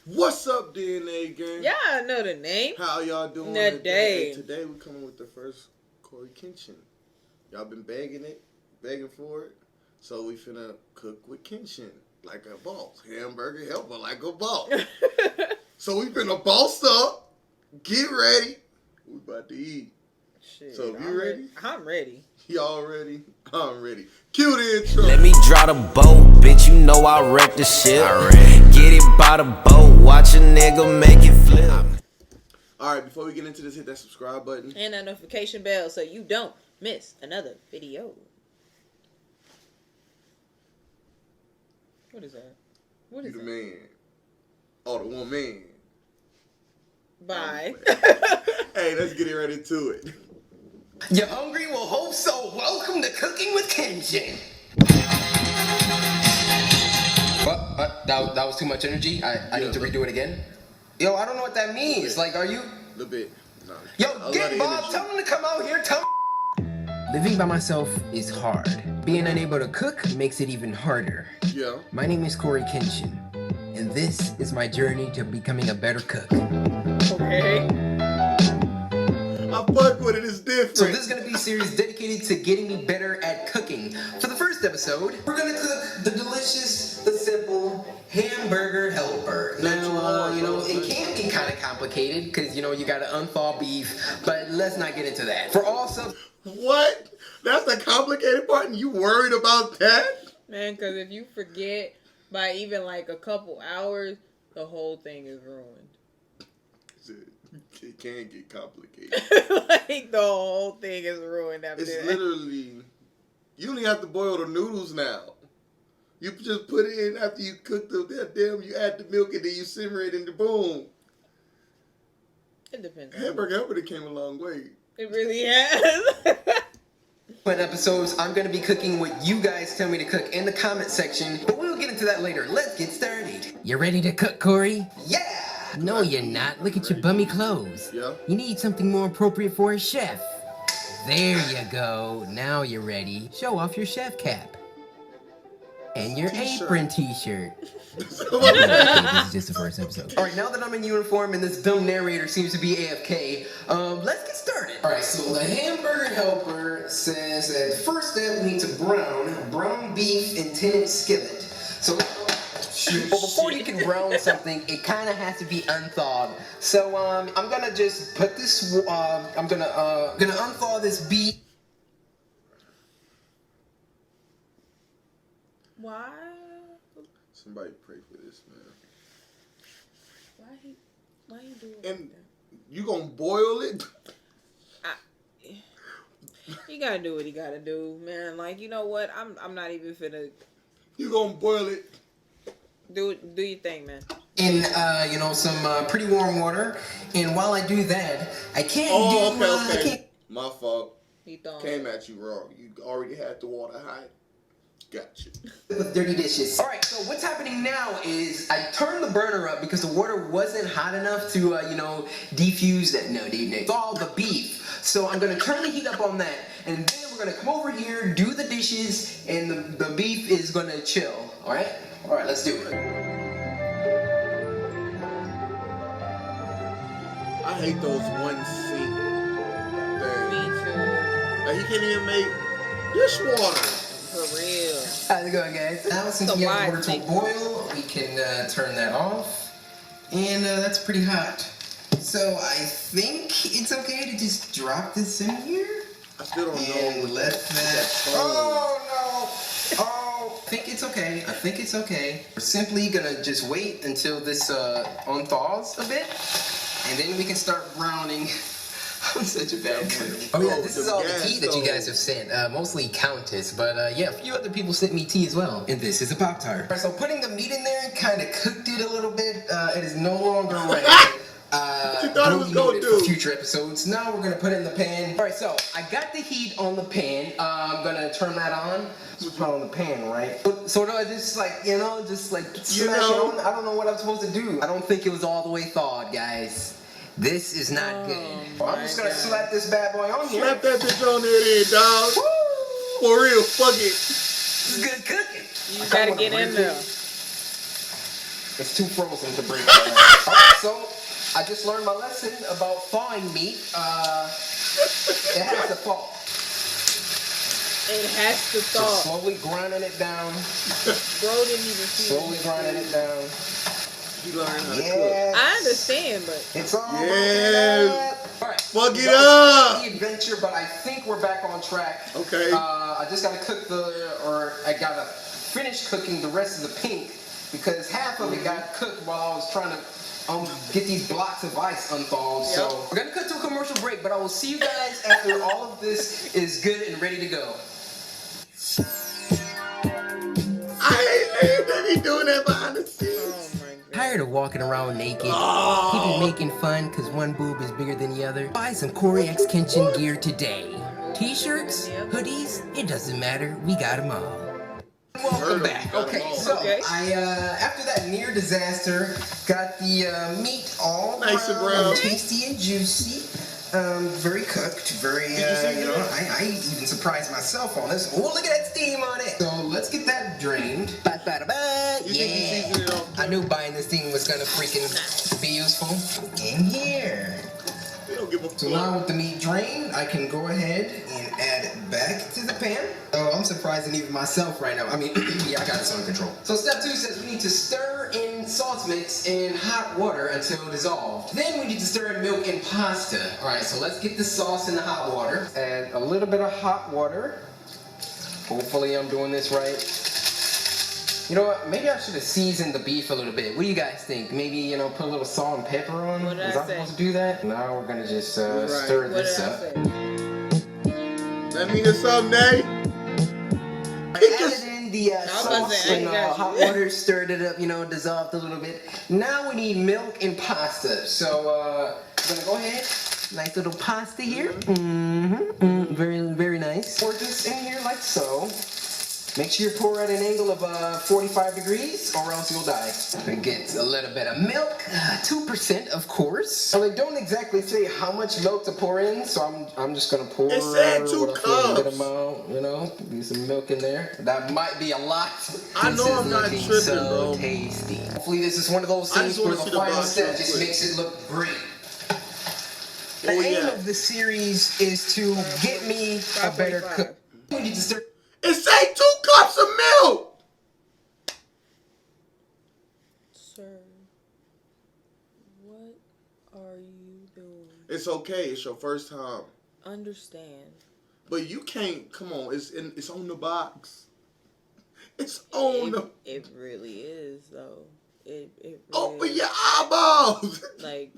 What's up, DNA gang? Yeah, I know the name. How y'all doing today? Hey, today we're coming with the first Coryxkenshin. Y'all been begging for it. So we finna cook with Kenshin like a boss. Hamburger helper like a boss. So we finna boss up. Get ready. We about to eat. Shit, So you ready? I'm ready. Y'all ready? I'm ready. Cue the intro. Let me draw the boat, bitch, you know I wreck the shit. Get it by the boat, watch a nigga make it flip. Alright, before we get into this, hit that subscribe button. And that notification bell so you don't miss another video. What is that? What is You the that? man. Oh, the one man. Bye. Hey, let's get ready to it. You hungry? Well, hope so. Welcome to Cooking with Kenshin. What? That was too much energy? I need to redo it again? Yo, I don't know what that means. Like, are you... A little bit. No. Yo, get Bob. Tell him to come out here. Living by myself is hard. Being unable to cook makes it even harder. Yeah. My name is Coryxkenshin, and this is my journey to becoming a better cook. Okay. I fuck with it, it's different. So this is gonna be a series dedicated to getting me better at cooking. For the first episode, we're gonna cook the delicious, the simple hamburger helper. Now, it can be kind of complicated because, you gotta unthaw beef, but let's not get into that. For all sub... What? That's the complicated part and you worried about that? Man, because if you forget by even like a couple hours, the whole thing is ruined. It can get complicated. Like the whole thing is ruined after It's that. literally, you only have to boil the noodles now. You just put it in after you cook the you add the milk and then you simmer it in the boom. It depends. Hamburger helper came a long way. It really has. In episodes, I'm gonna be cooking what you guys tell me to cook in the comment section, but we'll get into that later. Let's get started. You ready to cook, Corey? Yeah! No, you're not. Look at your bummy clothes. Yeah. You need something more appropriate for a chef. There you go. Now you're ready. Show off your chef cap. And your apron t-shirt. This is just the first episode. Alright, now that I'm in uniform and this dumb narrator seems to be AFK, let's get started. Alright, so the hamburger helper says that the first step we need to brown beef in tin skillet. So, well, before you can brown something, it kind of has to be unthawed. So, I'm gonna just put this, I'm gonna unthaw this beef. Why? Somebody pray for this, man. Why you doing And that? you gonna boil it? He gotta do what he gotta do, man. Like, you know what? I'm not even finna You gonna boil it? do your thing, man. In some pretty warm water, and while I do that, I can't Okay. My fault. He thought Came at you wrong. You already had the water hot. Gotcha. With dirty dishes. Alright, so what's happening now is I turned the burner up because the water wasn't hot enough to, defuse that. No, thaw the beef. So I'm gonna turn the heat up on that, and then we're gonna come over here, do the dishes, and the beef is gonna chill. Alright? Alright, let's do it. I hate those one sink me things. too. Like, he can't even make dishwater. For real. How's it going, guys? Now, since we have the water to boil, we can turn that off. And that's pretty hot. So I think it's okay to just drop this in here. I still don't know. And let that... Oh, no! Oh! I think it's okay. We're simply gonna just wait until this unthaws a bit. And then we can start browning. I'm such a bad cook. Oh yeah, this is all the tea that you guys have sent. Mostly Countess, but yeah, a few other people sent me tea as well. And this is a Pop-Tart. Alright, so putting the meat in there kind of cooked it a little bit. It is no longer ready. What you thought it was gonna do? For future episodes. Now we're gonna put it in the pan. Alright, so I got the heat on the pan. I'm gonna turn that on. Just put it on the pan, right? So do I just smash it on? I don't know what I'm supposed to do. I don't think it was all the way thawed, guys. This is not good. I'm just gonna slap this bad boy on here. Slap that bitch on there then, dog. Woo! For real, fuck it. This is good cooking. You gotta get in there. It's too frozen to break. Alright, so I just learned my lesson about thawing meat. It has to thaw. It has to So thaw. slowly grinding it down. Bro didn't even see Slowly grinding it down. You learn how to cook. Yes. I understand, but It's all Yes. Alright. Fuck it That up. was the adventure, but I think we're back on track. Okay. I just gotta I gotta finish cooking the rest of the pink because half of it got cooked while I was trying to get these blocks of ice unthawed. Yep. So we're gonna cut to a commercial break, but I will see you guys after all of this is good and ready to go. I hate they be doing that behind the scenes. oh my god. Tired of walking around naked, Oh. people making fun because one boob is bigger than the other? Buy some Coryxkenshin gear today. T-shirts, hoodies, it doesn't matter, we got them all. Welcome back. Okay, so Okay. I after that near disaster, got the meat all Nice and brown. tasty and juicy. Very cooked, very Did you see that? I even surprised myself on this. Oh, look at that steam on it. So let's get that drained. Ba-ba-da-ba. You think you seasoned it off? I knew buying this thing was gonna freaking be useful. In here. They don't give a So fuck. now with the meat drained, I can go ahead and add it back to the pan. Oh, I'm surprising even myself right now. I mean, yeah, I got this under control. So step 2 says we need to stir in sauce mix in hot water until dissolved. Then we need to stir in milk and pasta. All right, so let's get the sauce in the hot water. Add a little bit of hot water. Hopefully I'm doing this right. You know what? Maybe I should have seasoned the beef a little bit. What do you guys think? Maybe, put a little salt and pepper on? What did Was I I say? supposed to do that? Now we're gonna just stir What this did I up. say? Let me hear something, Nate. I added in the was about to sauce say, I and ain't got hot you. water, stirred it up, dissolved a little bit. Now we need milk and pasta. So I'm gonna go ahead. Nice little pasta here. Very, very nice. Pour this in here like so. Make sure you pour at an angle of 45 degrees or else you'll die. And get a little bit of milk, 2% of course. So they don't exactly say how much milk to pour in, so I'm just gonna pour It said 2 what I feel a good cups. amount, do some milk in there. That might be a lot. I know This is I'm not looking tripping, so bro. tasty. Hopefully this is one of those I things just where wanna the see the final box step real just quick. makes it look great. The Oh, aim yeah. of the series is to get me a better 545. cook. We need to start. It say 2 cups of milk. Sir, what are you doing? It's okay. It's your first time. Understand. But you can't. Come on. It's on the box. It's on the. It really is though. It really Open is. your eyeballs. Like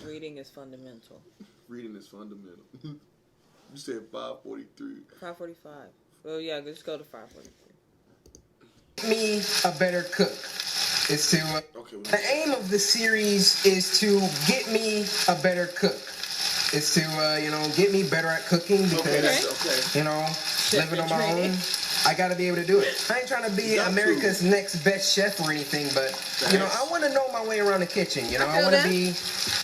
reading is fundamental. Reading is fundamental. You said 5:43. 5:45. Well, yeah, just go to 5:43. Me a better cook. Is to Okay. the aim of the series is to get me a better cook. Is to get me better at cooking because Okay. That's okay. living on my own. I gotta be able to do it. I ain't trying to be You got America's next best chef or anything, but I want to know my way around the kitchen. I feel want to that. be.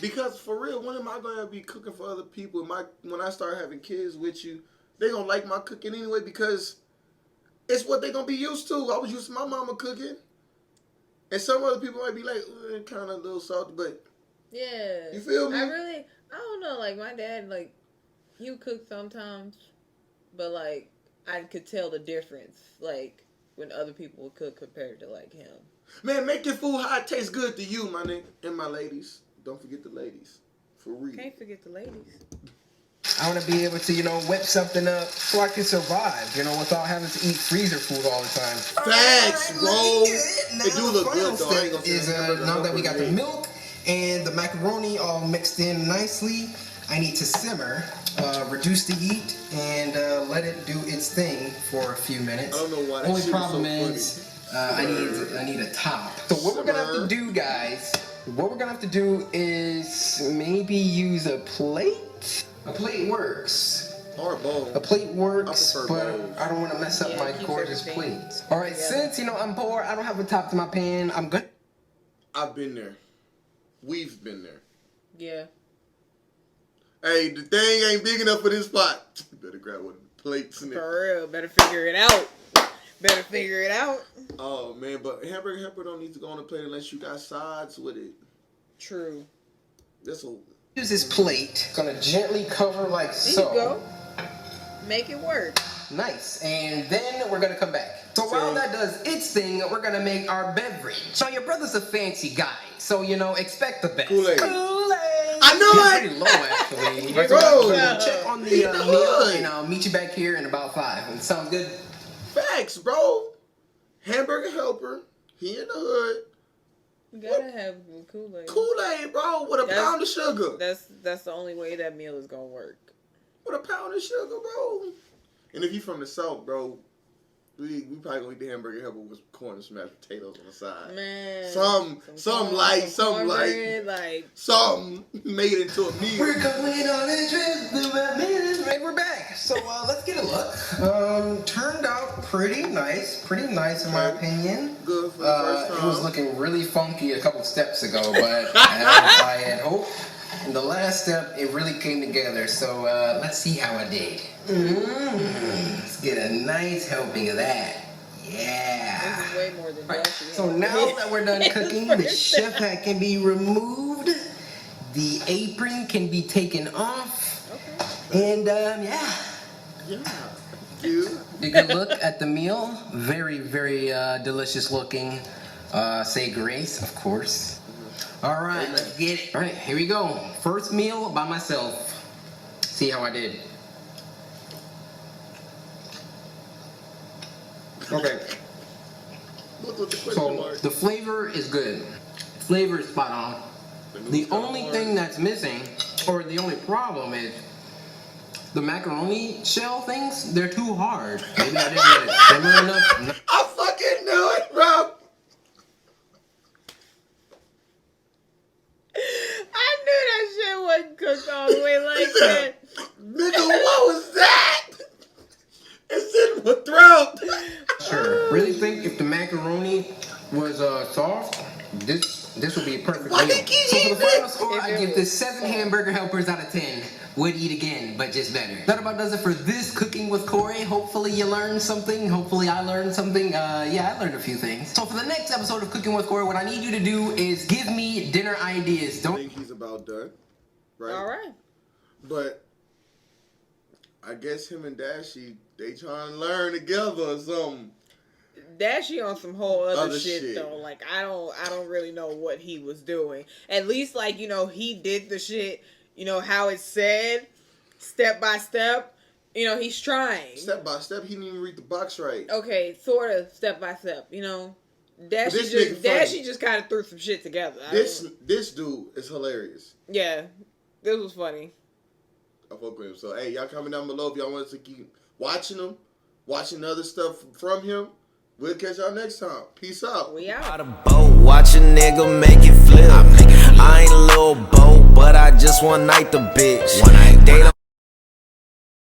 Because for real, when am I gonna be cooking for other people? When I start having kids with you, they gonna like my cooking anyway because it's what they gonna be used to. I was used to my mama cooking, and some other people might be like, kind of a little salty, but Yeah. You feel me? I don't know. Like my dad, like he would cook sometimes, but like I could tell the difference, like when other people would cook compared to like him. man, make your food how it tastes good to you, my nigga, and my ladies. Don't forget the ladies, for real. Can't forget the ladies. I want to be able to whip something up so I can survive. Without having to eat freezer food all the time. Facts, bro. Looking It good. do Now, look the good, though. I ain't final gonna step is say hamburger now that we got the helper milk and the macaroni all mixed in nicely, I need to simmer, reduce the heat, and let it do its thing for a few minutes. I don't know why that Only shit is so problem funny. is I need a top. So what we're gonna have to do, guys? What we're gonna have to do is maybe use a plate. A plate works. Or a bowl. A plate works, I prefer but bowls. I don't want to mess up Yeah, my keeps gorgeous everything plate. All right, together. since I'm poor, I don't have a top to my pan. I'm good. I've been there. We've been there. Yeah. Hey, the thing ain't big enough for this pot. You better grab one of the plates in there. For real, better figure it out. Better figure it out. Oh man, but hamburger helper don't need to go on the plate unless you got sides with it. True. That's a. Use this plate. Gonna gently cover like There so. you go. Make it work. Nice. And then we're gonna come back. So while that does its thing, we're gonna make our beverage. So your brother's a fancy guy, so expect the best. Kool-Aid. Kool-Aid. I know It's it. pretty low actually. Bro. Check on the He in the meal, hood. and I'll meet you back here in about 5. And sounds good. Facts, bro. Hamburger helper. He in the hood. You gotta have Kool-Aid. Kool-Aid, bro, with a pound of sugar. That's the only way that meal is gonna work. With a pound of sugar, bro. And if you from the South, bro, we probably gonna eat the hamburger helper with corn and smashed potatoes on the side. Man. Something light, something made it into a meal. We're going on a trip. Right, we're back. So let's get a look. Turned out pretty nice in my opinion. Good for the first time. It was looking really funky a couple steps ago, but as I had hoped, in the last step it really came together. So let's see how I did. Let's get a nice helping of that. Yeah. This is way more than Right. Dusty. So now that we're done cooking, the chef hat can be removed. The apron can be taken off. Okay. And yeah. You. Take a look at the meal. Very, very delicious looking. Say grace, of course. All right, let's get it. All right, here we go. First meal by myself. See how I did. Okay. So the flavor is good. Flavor is spot on. The only thing that's missing, or the only problem is the macaroni shell things, they're too hard. Maybe I didn't get it simmer enough. I fucking knew it, bro. I knew that shit wasn't cooked all the way like that. Nigga, what was that? It's in my throat. Sure. Really think if the macaroni was soft, this would be a perfect Why meal. they keep So for the eating final it? score, I give this 7 hamburger helpers out of 10. Would eat again, but just better. That about does it for this Cooking with Corey. Hopefully you learned something. Hopefully I learned something. Yeah, I learned a few things. So for the next episode of Cooking with Corey, what I need you to do is give me dinner ideas. I think he's about done. Right? All right. But I guess him and Dashy, they trying to learn together or something. Dashy on some whole other shit. shit though. Like I don't really know what he was doing. At least like, he did the shit, how it said, step by step. He's trying. Step by step, he didn't even read the box right. Okay, sort of step by step, Dashy just kind of threw some shit together. This dude is hilarious. Yeah. This was funny. I fuck with him. So hey, y'all comment down below if y'all want us to keep watching him, watching other stuff from him. We'll catch y'all next time. Peace out. We out. Out of boat, watch a nigga make it flip. I ain't a little boat, but I just one night the bitch.